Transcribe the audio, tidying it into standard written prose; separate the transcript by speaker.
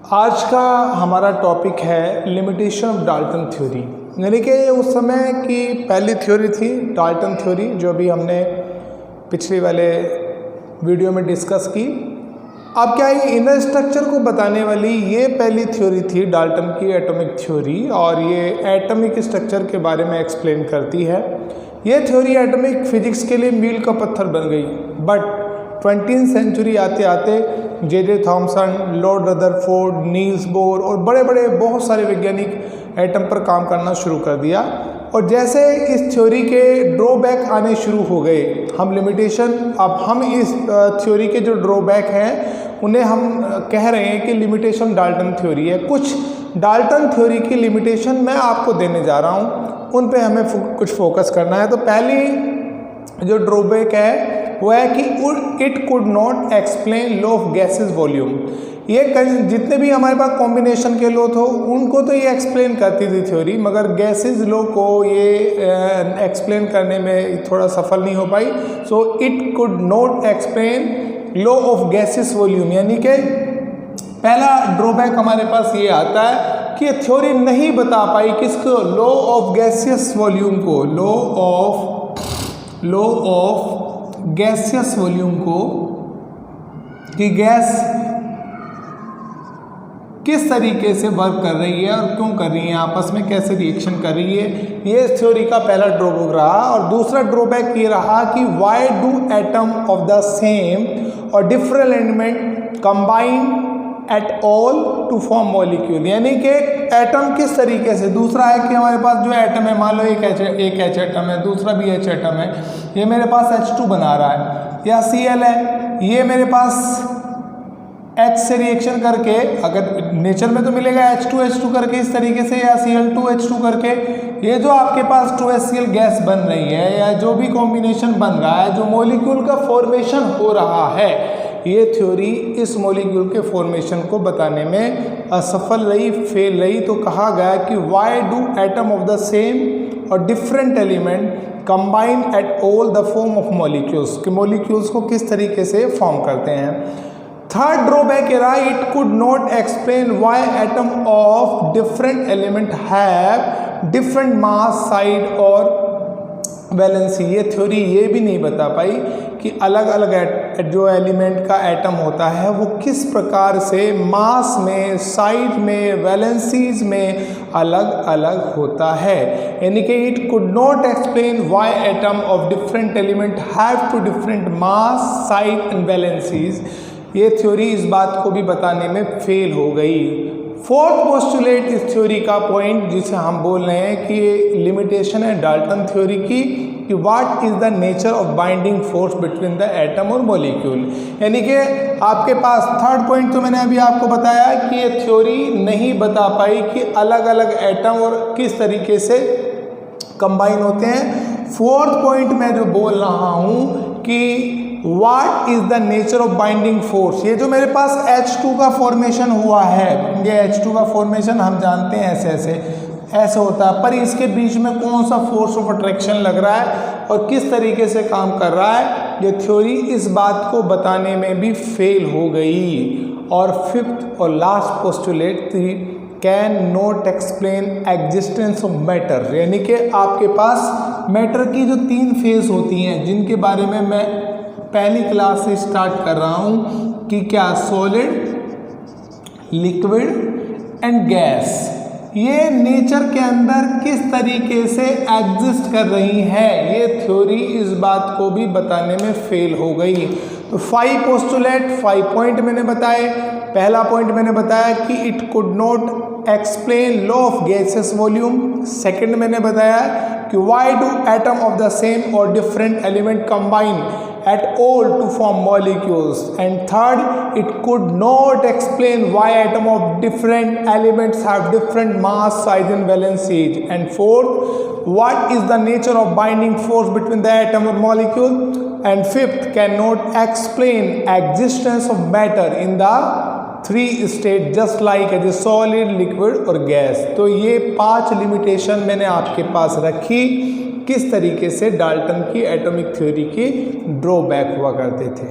Speaker 1: आज का हमारा टॉपिक है लिमिटेशन ऑफ डाल्टन थ्योरी। यानी कि उस समय की पहली थ्योरी थी डाल्टन थ्योरी, जो भी हमने पिछले वाले वीडियो में डिस्कस की। अब क्या ये इनर स्ट्रक्चर को बताने वाली ये पहली थ्योरी थी डाल्टन की एटॉमिक थ्योरी, और ये एटॉमिक स्ट्रक्चर के बारे में एक्सप्लेन करती है। ये थ्योरी एटॉमिक फिजिक्स के लिए मील का पत्थर बन गई, बट 20वीं सेंचुरी आते आते J Thomson, Lord Rutherford, Niels Bohr और बड़े बड़े बहुत सारे वैज्ञानिक एटम पर काम करना शुरू कर दिया। और जैसे इस थ्योरी के ड्रॉबैक आने शुरू हो गए, अब हम इस थ्योरी के जो ड्रॉबैक हैं उन्हें हम कह रहे हैं कि लिमिटेशन डाल्टन थ्योरी है। कुछ डाल्टन थ्योरी की लिमिटेशन मैं आपको देने जा रहा हूँ, उन पे हमें कुछ फोकस करना है। तो पहली जो ड्रॉबैक है वो है कि it could not explain law of gases volume. ये जितने भी हमारे पास कॉम्बिनेशन के लॉ थे उनको तो ये एक्सप्लेन करती थी थ्योरी, मगर गैसेस लॉ को ये एक्सप्लेन करने में थोड़ा सफल नहीं हो पाई। So it could not explain law of gases volume. यानी कि पहला ड्रॉबैक हमारे पास ये आता है कि थ्योरी नहीं बता पाई किसको, लॉ ऑफ गैसियस वॉल्यूम को, लॉ ऑफ गैसियस वॉल्यूम को, कि गैस किस तरीके से वर्क कर रही है और क्यों कर रही है, आपस में कैसे रिएक्शन कर रही है। ये थ्योरी का पहला ड्रॉबैक रहा। और दूसरा ड्रॉबैक ये रहा कि why do atom of the same और different element combine at all to form molecule. यानी कि एटम किस तरीके से, दूसरा है कि हमारे पास जो एटम है, मान लो एक H एटम है, दूसरा भी H एटम है, ये मेरे पास H2 बना रहा है, या Cl है, ये मेरे पास H से रिएक्शन करके, अगर नेचर में तो मिलेगा H2H2 करके इस तरीके से, या Cl2H2 करके, ये जो आपके पास 2HCl गैस बन रही है या जो भी कॉम्बिनेशन बन रहा है, जो मॉलिक्यूल का फॉर्मेशन हो रहा है, ये थ्योरी इस मॉलिक्यूल के फॉर्मेशन को बताने में असफल रही, फेल रही। तो कहा गया कि why do atom of the same और different element combine at all the form of molecules, कि मॉलिक्यूल्स को किस तरीके से फॉर्म करते हैं। थर्ड ड्रॉबैक है it could not explain why atom of different element have different mass, size और वैलेंसी। ये थ्योरी ये भी नहीं बता पाई कि अलग अलग जो एलिमेंट का एटम होता है वो किस प्रकार से मास में, साइज में, वैलेंसीज में अलग अलग होता है। यानी कि it could not explain why atom of different element have two different mass, size and valencies. ये थ्योरी इस बात को भी बताने में फेल हो गई। फोर्थ पोस्टुलेट इस थ्योरी का पॉइंट जिसे हम बोल रहे हैं कि लिमिटेशन है डाल्टन थ्योरी की, कि what is the nature of binding force between the atom और मॉलिक्यूल। यानी कि आपके पास थर्ड पॉइंट तो मैंने अभी आपको बताया कि ये थ्योरी नहीं बता पाई कि अलग अलग एटम और किस तरीके से कंबाइन होते हैं। फोर्थ पॉइंट मैं जो बोल रहा हूँ कि What is the nature of binding force। ये जो मेरे पास H2 का फॉर्मेशन हुआ है, ये H2 का फॉर्मेशन हम जानते हैं ऐसे होता है, पर इसके बीच में कौन सा फोर्स ऑफ अट्रैक्शन लग रहा है और किस तरीके से काम कर रहा है, ये थ्योरी इस बात को बताने में भी फेल हो गई। और फिफ्थ और last postulate can not explain existence of matter. यानी कि आपके पास मैटर की जो 3 फेज होती हैं, जिनके बारे में मैं पहली क्लास से स्टार्ट कर रहा हूँ कि क्या सॉलिड, लिक्विड एंड गैस, ये नेचर के अंदर किस तरीके से एग्जिस्ट कर रही है, ये थ्योरी इस बात को भी बताने में फेल हो गई। तो 5 पोस्टुलेट, 5 पॉइंट मैंने बताए। पहला पॉइंट मैंने बताया कि it could not explain law of gases volume. Second मैंने बताया कि why do atom of the same और different element combine at all to form molecules. And third, it could not explain why atom of different elements have different mass, size and valencies. And fourth, what is the nature of binding force between the atom or molecule. And fifth, cannot explain existence of matter in the 3 state just like as a solid, liquid और gas। तो ये 5 limitation मैंने आपके पास रखी किस तरीके से Dalton की एटॉमिक थ्योरी की ड्रॉबैक हुआ करते थे।